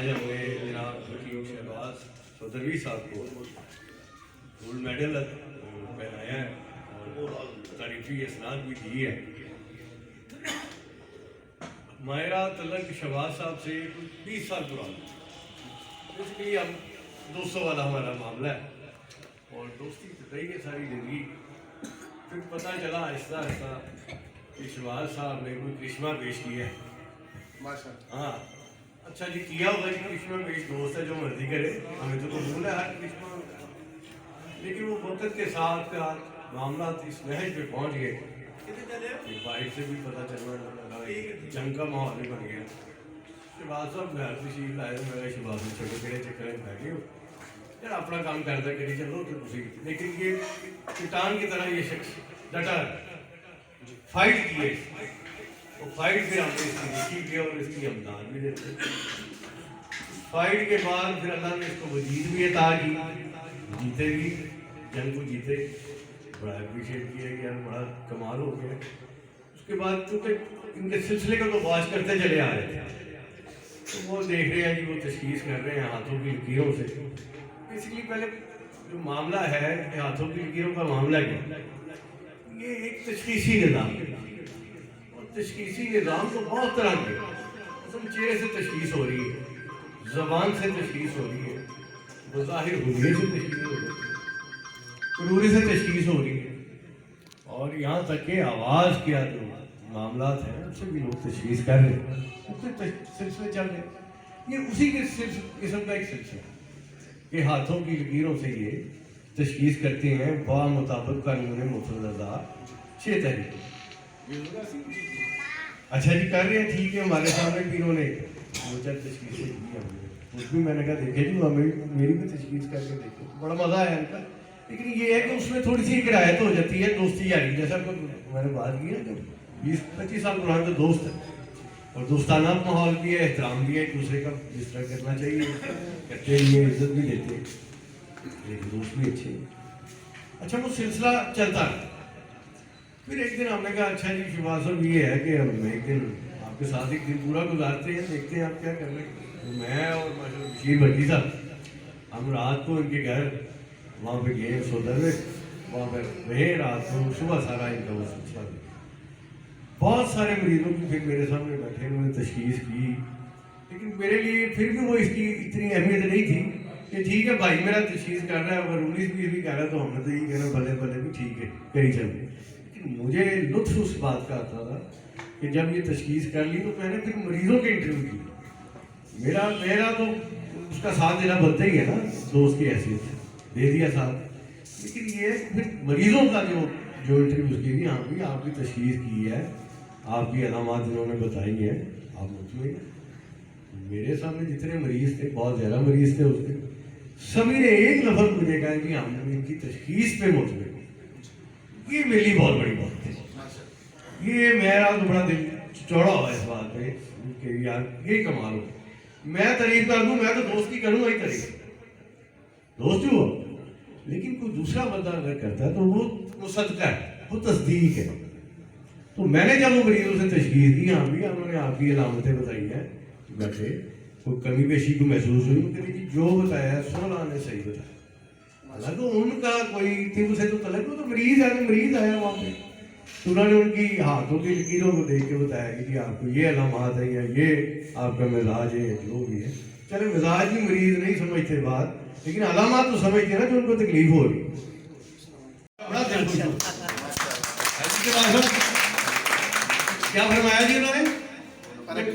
آج ہم نے جناب حکیم شہباز چودھری صاحب کو گولڈ میڈل پہنایا ہے اور تعریفی اسناد بھی دی ہے. ماہرہ تعلق شہباز صاحب سے 20 سال پرانا، اس لیے ہم 200 والا ہمارا معاملہ ہے اور دوستی تو رہی ہے ساری زندگی. پھر پتہ چلا آہستہ آہستہ کہ شہباز صاحب نے کوئی کرشمہ پیش کیا ہے. ہاں اچھا جی کیا ہوگا جی کرشمہ پیش، دوست ہے جو مرضی کرے، ہمیں تو قبول ہے ہر کرشمہ. لیکن وہ وقت کے ساتھ معاملات اس نہج پہ پہنچ گئے کہ باہر سے بھی پتہ چلنا لگا، جنگ کا ماحول بھی بن گیا. شہباز صاحب گھر تشریف لائے تو میں شہباز میں چھوٹے کہڑے چکر میں پہ گئے ہو یار، اپنا کام کرتا کری چلو تو تھی. لیکن یہ چٹان کی طرح یہ شخص ڈٹا فائٹ کیے، وہ فائٹ پہ ہم نے اس کی نیکی کیا اور اس کی امداد بھی دیتے. فائٹ کے بعد پھر اللہ نے اس کو وجید بھی عطا کی، جیتے بھی، جنگ کو جیتے. بڑا اپریشیٹ کیا کہ یار بڑا کمال ہو گیا. اس کے بعد چونکہ ان کے سلسلے کو تو واش کرتے چلے آ رہے تھے، تو وہ دیکھ رہے ہیں کہ وہ تشخیص کر رہے ہیں ہاتھوں کی لکیروں سے. بیسیکلی پہلے جو معاملہ ہے کہ ہاتھوں کی لکیروں کا معاملہ کیا، یہ ایک تشخیصی نظام ہے. اور تشخیصی نظام تو بہت طرح کے، مثلا چہرے سے تشخیص ہو رہی ہے، زبان سے تشخیص ہو رہی ہے، بظاہر حلیے سے تشخیص ہو رہی ہے، قروری سے تشخیص ہو رہی ہے، اور یہاں تک کہ آواز کیا جو معاملات ہیں ان سے بھی لوگ تشخیص کر رہے ہیں. سلسلے چل رہے ہیں. یہ اسی کے قسم کا ایک سلسلہ کہ ہاتھوں کی لکیروں سے یہ تشخیص کرتے ہیں با مطابق قانون متضادہ 6 طریقے. اچھا جی کر رہے ہیں ٹھیک ہے. ہمارے سامنے بھی انہوں نے دو چار تشخیصیں کی ہم نے، اس بھی میں نے کہا دیکھے جی میری بھی تشخیص کر کے دیکھو. بڑا مزہ آیا ان کا. لیکن یہ ہے کہ اس میں تھوڑی سی ایک رعایت ہو جاتی ہے دوستی یاری، جیسا کہ میں نے بات کی ہے کہ 20-25 سال پرانے تو دوست ہے اور دوستانہ ماحول بھی ہے، احترام بھی ہے، ایک دوسرے کا جس طرح کرنا چاہیے کرتے ہیں، عزت بھی دیتے ہیں، لیکن دوست بھی اچھے ہیں. اچھا وہ سلسلہ چلتا ہے. پھر ایک دن ہم نے کہا اچھا جی شہباز صاحب یہ ہے کہ ہم ایک دن آپ کے ساتھ ایک دن پورا گزارتے ہیں، دیکھتے ہیں آپ کیا کر رہے ہیں. میں اور بشیر بھٹی صاحب ہم رات کو ان کے گھر وہاں پہ گئے سودر میں، وہاں پہ رہے رات کو. صبح سارا ان کا وہ سلسلہ دیکھا. بہت سارے مریضوں کی پھر میرے سامنے بیٹھے انہوں نے تشخیص کی. لیکن میرے لیے پھر بھی وہ اس کی اتنی اہمیت نہیں تھی کہ ٹھیک ہے بھائی میرا تشخیص کر رہا ہے، اگر 19-20 بھی کہہ رہا ہے تو ہم نے تو یہ کہنا بھلے بھلے بھی ٹھیک ہے کری چل. لیکن مجھے لطف اس بات کا آتا تھا کہ جب یہ تشخیص کر لی تو میں نے پھر مریضوں کے انٹرویو کی. میرا تو اس کا ساتھ دینا بنتا ہی ہے نا، دوست کی حیثیت سے دے دیا ساتھ. لیکن یہ پھر مریضوں کا جو انٹرویوز کی تھی، ہاں بھی آپ کی تشخیص کی ہے، آپ کی علامات انہوں نے بتائی ہیں، آپ مطمئن ہیں. میرے سامنے جتنے مریض تھے، بہت زیادہ مریض تھے اس دن، سبھی نے ایک لفظ مجھے کہا کہ ہم نے ان کی تشخیص پہ مطمئن. یہ میرے لیے بہت بڑی بات ہے. یہ میرا تو بڑا دل چوڑا ہوا اس بات پہ کہ یار یہ کمال ہو. میں تعریف کر دوں، میں تو دوست کی کروں وہی تعریف، دوست ہی ہو. لیکن کوئی دوسرا بندہ اگر کرتا ہے تو وہ صدقہ ہے، وہ تصدیق ہے. تو میں نے جب وہ مریضوں سے تشخیص دی، ہاں بھی انہوں نے آپ کی علامتیں بتائی ہیں، بیٹھے کوئی کمی بیشی کو محسوس ہوئی، کہ جو بتایا ہے 16 نے صحیح بتایا. حالانکہ ان کا کوئی طب سے تو تعلق، وہ تو مریض ہے، مریض آیا وہاں پہ تو انہوں نے ان کی ہاتھوں کی لکیروں کو دیکھ کے بتایا کہ جی آپ کو یہ علامات ہیں یا یہ آپ کا مزاج ہے جو بھی ہے. چلے مزاج بھی مریض نہیں سمجھتے بات، لیکن علامات تو سمجھتے ہیں نا جو ان کو تکلیف ہو رہی. بڑا دل خوش ہو. کیا فرمایا جی انہوں نے؟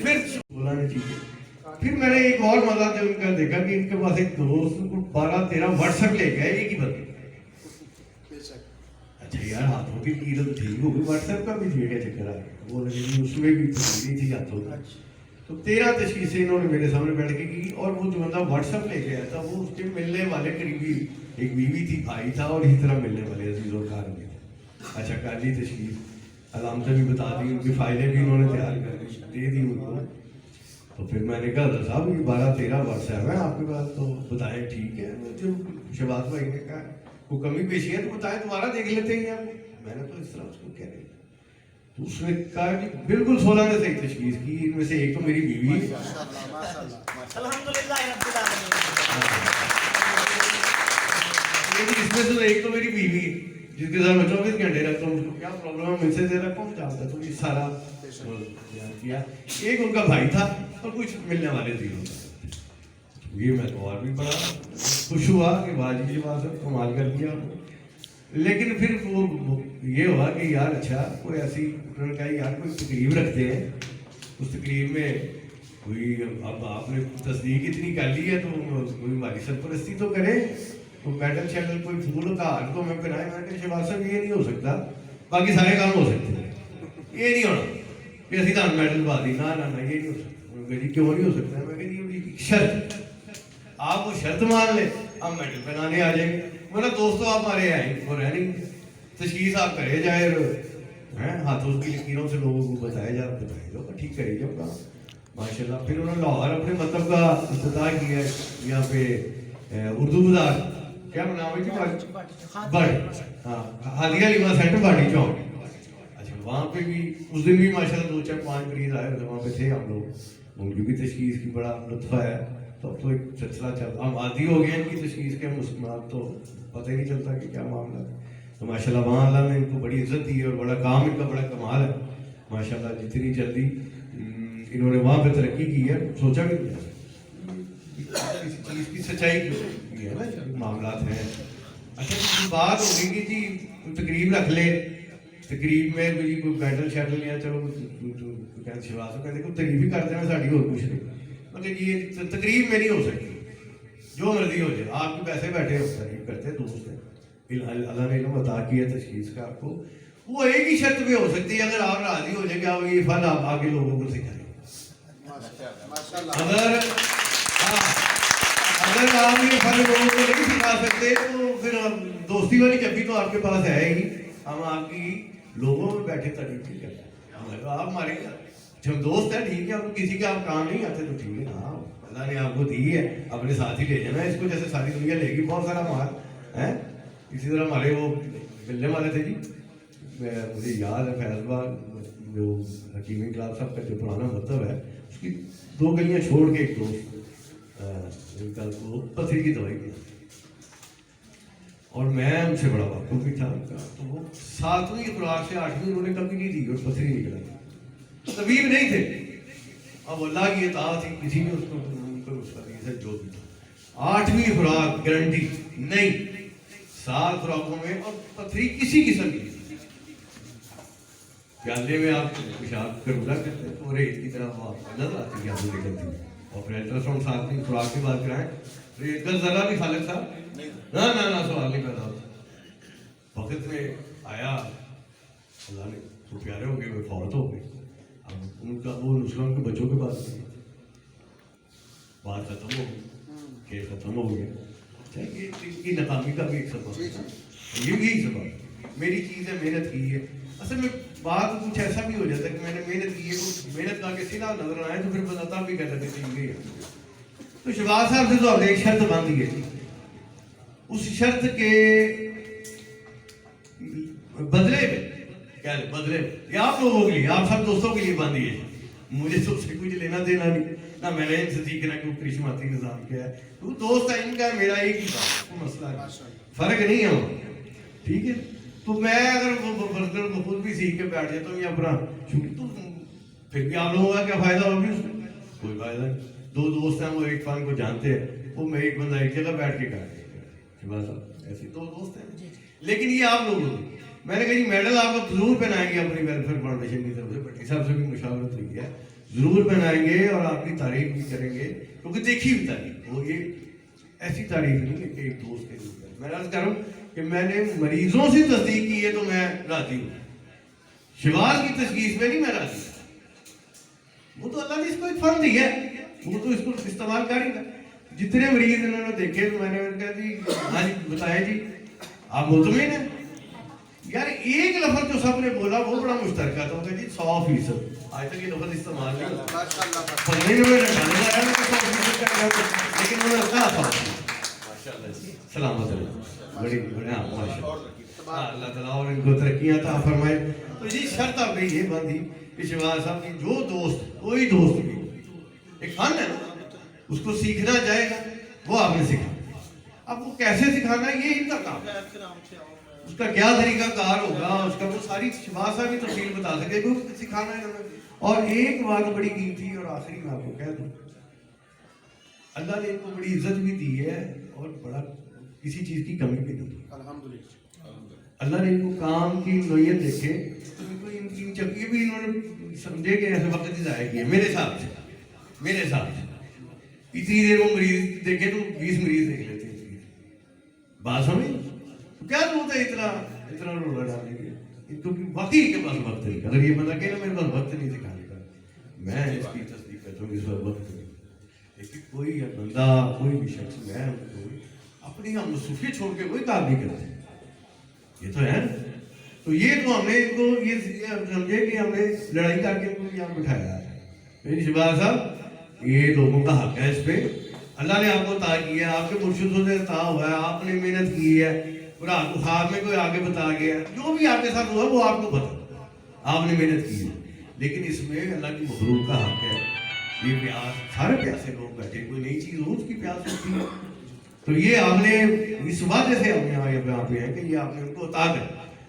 پھر بولا نہیں ٹھیک ہے. پھر میں نے ایک اور مزہ جب ان کا دیکھا کہ ان کے پاس ایک دوست 12-13 واٹس ایپ لے گیا ایک ہی بندے. اچھا یار ہاتھوں کی لکیر تو ٹھیک ہوگی، واٹس ایپ کا بھی ٹھیک ہے چکر آ گیا. وہ لگے اس میں بھی تشخیص تھی ہاتھوں کی. تو 13 تشخیصیں انہوں نے میرے سامنے بیٹھ کے کی. اور وہ جو بندہ واٹس ایپ لے گیا تھا وہ اس کے ملنے والے قریبی ایک بیوی تھی، بھائی تھا، اور اسی طرح ملنے والے عزیز اور کار میں. اچھا کر لی تشخیص، علامتیں بھی بتا دی، ان کی فائلیں بھی انہوں نے تیار کر دی، دے دی ان کو. تو پھر میں نے کہا حضرت صاحب یہ 12-13 واٹس ایپ ہے آپ کے پاس، تو بتائیں ٹھیک ہے. جو شہباز بھائی نے کہا وہ کمی پیشی ہے تو بتائیں دوبارہ دیکھ لیتے ہیں. میں نے تو اس طرح اس کو کہہ رہی. تو اس نے کہا کہ بالکل 16 نے صحیح تشخیص کی، ان میں سے ایک تو میری بیوی ہے، اس میں سے ایک تو میری بیوی ہے جس کے ساتھ میں 24 گھنٹے رہتا ہوں، اس کو کیا پرابلم ہے، مجھ سے زیادہ کون جانتا، تو یہ سارا بیان کیا. ایک ان کا بھائی تھا اور کچھ ملنے والے تھے. یہ میں تو اور بھی بڑا خوش ہوا کہ باجی کی بات ہے، کمال کر دیا. لیکن پھر وہ یہ ہوا کہ یار اچھا کوئی ایسی، انہوں نے کہا یار کوئی تقریب رکھتے ہیں، اس تقریب میں کوئی، اب آپ نے تصدیق اتنی کر لی ہے تو کوئی ہماری سرپرستی تو کرے، کوئی میڈل شیڈل کوئی پھول کا ہار تو میں پہنائے. میں نے کہا شہباز صاحب یہ نہیں ہو سکتا، باقی سارے کام ہو سکتے ہیں، یہ نہیں ہونا کہ اسی طرح میڈل پا دی، نہ یہ نہیں ہو سکتا. میں کہا جی کیوں نہیں ہو سکتا؟ میں کہا جی شرط، آپ وہ شرط مان لیں ہم میڈل پہنانے آ جائیں گے. میرا دوستوں آپ ہمارے آئیں وہ رہ نہیں، تشخیص آپ کرے جائے، ہاتھوں کی لکیروں سے لوگوں کو بتایا جاؤ ٹھیک کرے جاؤ کام ماشاء اللہ. پھر انہوں نے لاہور اپنے مطلب کا افتتاح کیا ہے یہاں پہ اردو بازار، کیا نام ہے بٹ، ہاں ہادیہ لیما سینٹر باٹی چوک. اچھا وہاں پہ بھی اس دن بھی ماشاء اللہ 2-4-5 مریض آئے ہوئے وہاں پہ تھے ہم لوگ، ان کی بھی تشخیص کی بڑا لطف آیا. تو ایک سلسلہ چلتا، ہم عادی ہو گئے ان کی تشخیص کے، مسلمان تو پتہ ہی نہیں چلتا کہ کیا معاملہ ہے. تو ماشاء اللہ وہاں اللہ نے ان کو بڑی عزت دی ہے اور بڑا کام ان کا بڑا کمال ہے ماشاء اللہ. جتنی جلدی انہوں نے وہاں پہ ترقی کی ہے سوچا بھی نہیں، کسی چیز کی سچائی کی ہے نا معاملات ہیں. اچھا بات ہوگی کہ جی تقریب رکھ لے، تقریب میں بھی کوئی میڈل شیڈل یا چلو شہباز کہتے کوئی تقریب ہی کر دینا ساڑی اور کچھ نہیں، مطلب یہ تقریب میں نہیں ہو سکتی، جو مرضی ہو جائے. آپ کے پیسے بیٹھے ہو تقریب کرتے ہیں، دوست ہیں، اللہ نے علم عطا کیا تشخیص کا آپ کو. وہ ایک ہی شرط پہ ہو سکتی ہے اگر آپ راضی ہو جائے کہ آپ یہ فن آپ آگے لوگوں کو سکھائیں. اگر آپ یہ فن لوگوں کو نہیں سکھا سکتے تو پھر دوستی والی جبھی تو آپ کے پاس ہے ہی. ہم آپ کی لوگوں میں بیٹھے تعریف نہیں کرتے، آپ ہمارے جب دوست ہیں ٹھیک ہے، آپ کسی کا آپ کام نہیں آتے تو ٹھیک ہے، ہاں اللہ نے آپ کو دی ہے اپنے ساتھ ہی لے جانا اس کو، جیسے ساری دنیا لے گی بہت سارا مال ہے. اسی طرح ہمارے وہ ملنے والے تھے جی، مجھے یاد ہے فیض باغ جو حکیم انقلاب صاحب کا جو پرانا مکتب ہے اس کی 2 گلیاں چھوڑ کے ایک دوست کو پتھری کی دوائی دیا اور میں ان سے بڑا واقف بھی تھا ان کا. تو وہ 7ویں خوراک سے 8ویں انہوں نے کبھی نہیں دی اور پتھری نکلا. طبیب نہیں تھے، اب اللہ کی اطاعت تھی، کسی نے اس کو اس کا جو بھی تھا. 8ویں خوراک گارنٹی نہیں، 7 خوراکوں میں اور پتھری کسی قسم کی. پیالے میں آپ پیشاب کرنا کرتے ہیں تو ریت کی طرح نظر آتی ہے آپ کو نکلتی ہے. اور پھر الٹراساؤنڈ 7ویں خوراک کی بات کرائیں، ریت کا ذرا بھی خالق تھا نہ سوال نہیں پیدا ہوتا. وقت میں آیا اللہ نے تو پیارے ہو گئے، وہ فوت ہو گئے. اب ان کا وہ نسخہ ان کے بچوں کے پاس بات ختم ہو گئی، کیس ختم ہو گیا. ان کی ناکامی کا بھی ایک سبب ہے، یہ بھی ایک سبب. میری چیز ہے، محنت کی ہے. اصل میں بات کچھ ایسا بھی ہو جاتا ہے کہ میں نے محنت کی ہے، کچھ محنت کر کے سیدھا نظر آئے تو پھر بتاتا بھی کہتا کہ چاہیے. تو شہباز صاحب سے تو آپ نے ایک شرط باندھی ہے، اس شرط کے بدلے میں کیا بدلے یہ آپ لوگوں کے لیے، آپ سب دوستوں کے لیے باندھی ہے. مجھے تو اس سے کچھ لینا دینا نہیں، نہ میں نے ان سے سیکھنا کہ وہ کرشماتی نظام کیا ہے. تو دوست ہے ان کا میرا ایک ہی بات، کوئی مسئلہ ہے، فرق نہیں ہے وہ ٹھیک ہے. تو میں اگر برتن کو خود بھی سیکھ کے بیٹھ جاتا ہوں یا اپنا تو پھر بھی آپ لوگوں کا کیا فائدہ ہوگی اس میں؟ کوئی فائدہ نہیں. 2 دوست ہیں وہ ایک فن کو جانتے ہیں، وہ میں ایک بندہ ایک جگہ بیٹھ کے کرتے ایسے 2 دوست ہیں. لیکن یہ آپ لوگوں کی میں نے کہا جی میڈل آپ کو ضرور پہنائیں گے اپنی ویلفیئر فاؤنڈیشن کی طرف سے، بٹی صاحب سے بھی مشاورت ہوئی ہے، ضرور پہنائیں گے اور آپ کی تعریف بھی کریں گے کیونکہ دیکھی ہوئی تعریف وہ یہ ایسی تعریف نہیں ہے کہ ایک دوست کے لیے. میں عرض کر رہا ہوں کہ میں نے مریضوں سے تصدیق کی ہے تو میں راضی ہوں، شہباز کی تشخیص میں نہیں میں راضی. وہ تو اللہ نے اس کو ایک فن دیا ہے، وہ تو اس کو استعمال کر ہی گا. جتنے مریض انہوں نے دیکھے تو میں نے کہا جی ہاں جی بتائیں جی آپ مطمئن ہیں. یار ایک لفظ جو سب نے بولا وہ بڑا مشترکہ تھا، کہ جی 100%. آج تک یہ لفظ استعمال نہیں ہوتا، لیکن انہوں نے کہا تھا سلامت بڑی بڑی اللہ تعالیٰ اور ان کو ترقیاں عطا فرمائے. تو جی شرط آپ نے یہ باندھی کہ شہباز صاحب کی جو دوست کوئی دوست بھی ایک فن ہے نا اس کو سیکھنا جائے گا وہ آپ نے سیکھا. اب وہ کیسے سکھانا ہے یہ ان کا کام ہے. اس کا کیا طریقہ کار ہوگا اس کا وہ ساری شہباز صاحب بھی تفصیل بتا سکے کہ سکھانا ہے. اور ایک بات بڑی قیمتی اور آخری میں آپ کو کہہ دوں, اللہ نے ان کو بڑی عزت بھی دی ہے اور بڑا کسی چیز کی کمی بھی نہیں. اللہ نے ان کو کام کی نوعیت دیکھے تو ان کو ان کی چکی بھی انہوں نے سمجھے کہ ایسے وقت ہی ضائع کیا. میرے حساب سے اتنی دیر وہ مریض دیکھے تو 20 مریض دیکھ لیتے ہیں. بات سمجھ کیا ضرورت ہے اتنا رولا ڈالنے کی. کیونکہ واقعی کے پاس وقت نہیں. اگر یہ بندہ کہے میرے پاس وقت نہیں سکھانے کا, میں اس کی تصدیق کرتا ہوں کہ اس وقت وقت نہیں. لیکن کوئی بندہ کوئی بھی شخص میں اپنی ہم صوفی چھوڑ کے کوئی کام نہیں کرتے. یہ تو ہے. تو یہ تو ہم نے ان کو یہ سمجھے کہ ہم نے لڑائی کر کے ان کو یہاں بٹھایا ہے. میری شہباز صاحب یہ لوگوں کا حق ہے اس پہ. اللہ نے آپ کو عطا کیا ہے, آپ کے مرشدوں سے عطا ہوا ہے, آپ نے محنت کی ہے اور آپ کو خواب میں کوئی آگے بتا گیا. جو بھی آپ کے ساتھ ہوا وہ آپ کو پتا, آپ نے محنت کی ہے. لیکن اس میں اللہ کی مخلوق کا حق ہے. یہ پیاس سارے پیاسے لوگ بیٹھے, کوئی نئی چیز ہو اس کی پیاس ہوتی ہے. تو یہ آپ نے اس وجہ سے ہم یہاں پہ ہیں کہ یہ آپ نے ان کو عطا کر.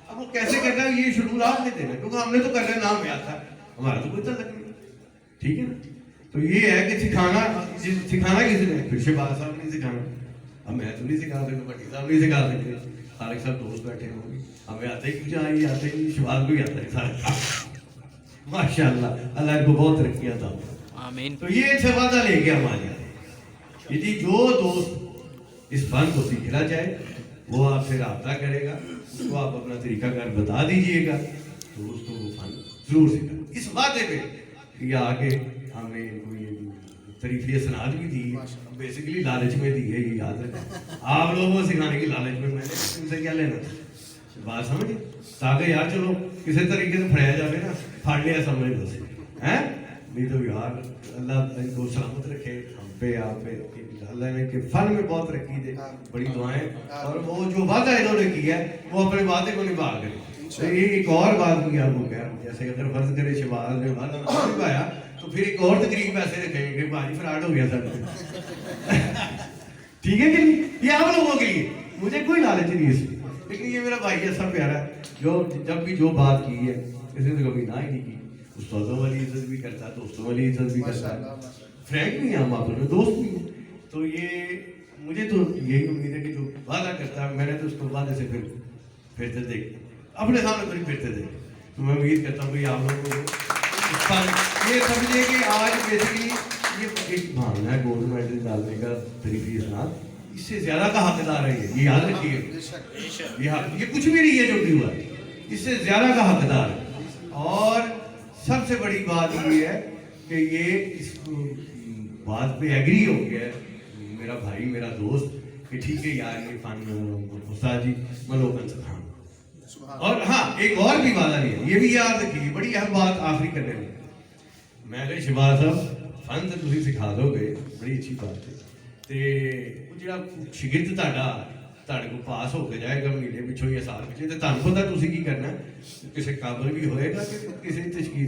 اب وہ کیسے کرنا ہے یہ شیڈول آپ نے دینا, کیونکہ ہم نے تو کرنا نام میں آتا ہے, ہمارا تو کوئی تعلق نہیں. ٹھیک ہے نا. تو یہ ہے کہ سکھانا کسی نے, پھر شہباز صاحب نہیں سکھانا. اب میں تو نہیں سکھا سکتا, بٹی صاحب نہیں سکھا سکتے, طارق صاحب دوست بیٹھے ہوں گے, ہمیں آتے ہی کچھ آئی آتے ہی شہباز کو ہی آتا ہے سارا. ماشاء اللہ, اللہ ان کو بہت ترقی عطا ہو. آمین. تو یہ ایک وعدہ لے کے ہمارے یعنی جو دوست اس فن کو سیکھنا چاہے وہ آپ سے رابطہ کرے گا, اس کو آپ اپنا طریقہ کار بتا دیجئے گا تو اس کو وہ فن ضرور سیکھا. اس وعدے پہ یہ آگے ہم نے ان کو یہ طریقے سناد بھی دی, بیسیکلی لالچ میں دی ہے. یہ یاد رکھیں, آپ لوگوں کو سکھانے کی لالچ میں نے ان سے کیا لینا بات سمجھے, تاکہ یار چلو کسی طریقے سے پھڑیا جائے نا, پھاڑ لیا سمجھ لو سے ہیں. نہیں تو یار اللہ ان کو سلامت رکھے ہم پہ آپ پہ. اللہ نے کہ فن میں بہت رکھی دے, بڑی دعائیں. اور وہ جو وعدہ انہوں نے کیا ہے وہ اپنے وعدے کو نبھا کرے. تو یہ ایک اور بات بھی آپ کو کہہ رہا ہوں, جیسے اگر فرض کرے شہباز نے وعدہ نہ نبھایا تو پھر ایک اور تقریب پیسے رکھیں گے کہ بھائی فراڈ ہو گیا سر. ٹھیک ہے کہ نہیں, یہ آپ لوگوں کے لیے, مجھے کوئی لالچ نہیں اس میں. لیکن یہ میرا بھائی ایسا پیارا ہے جو جب بھی جو بات کی ہے اس نے تو کبھی نہ ہی نہیں کی. استادوں والی عزت بھی کرتا ہے, دوستوں والی عزت بھی کرتا ہے, فرینڈ بھی ہیں ہم آپ میں, دوست بھی ہیں. تو یہ مجھے تو یہی امید ہے کہ جو وعدہ کرتا ہے میں نے تو اس کو وعدے سے پھرتے دیکھ اپنے سامنے تو نہیں پھرتے دیکھ. تو میں امید کرتا ہوں کہ آپ لوگوں کو یہ سمجھے کہ آج بیسیکلی یہ ایک بہانا ہے گولڈ میڈل ڈالنے کا طریقے اسناد, اس سے زیادہ کا حقدار ہے. یہ یاد رکھیے, یہ کچھ بھی نہیں ہے جو بھی ہوا ہے, اس سے زیادہ کا حقدار ہے. اور سب سے بڑی بات یہ ہے کہ یہ اس بات پہ ایگری ہو گیا ہے میرا بھائی میرا دوست کہ ٹھیک ہے یار یہ فن استاد جی ملوکن سکھاؤں. اور ہاں ایک اور بھی وعدہ نہیں ہے, یہ بھی یاد رکھیے, بڑی اہم بات آخری کرنے میں کہ شہباز صاحب فن تو تسی سکھا دو گے, بڑی اچھی بات ہے. تے وہ جڑا شگرد تہاڈے کو پاس ہو کے جائے گا مہینے پچھوں یا سال پچھوں, تے تہانوں پتہ تسی کی کرنا ہے, کسی قابل بھی ہوئے گا کہ کسی تشکیل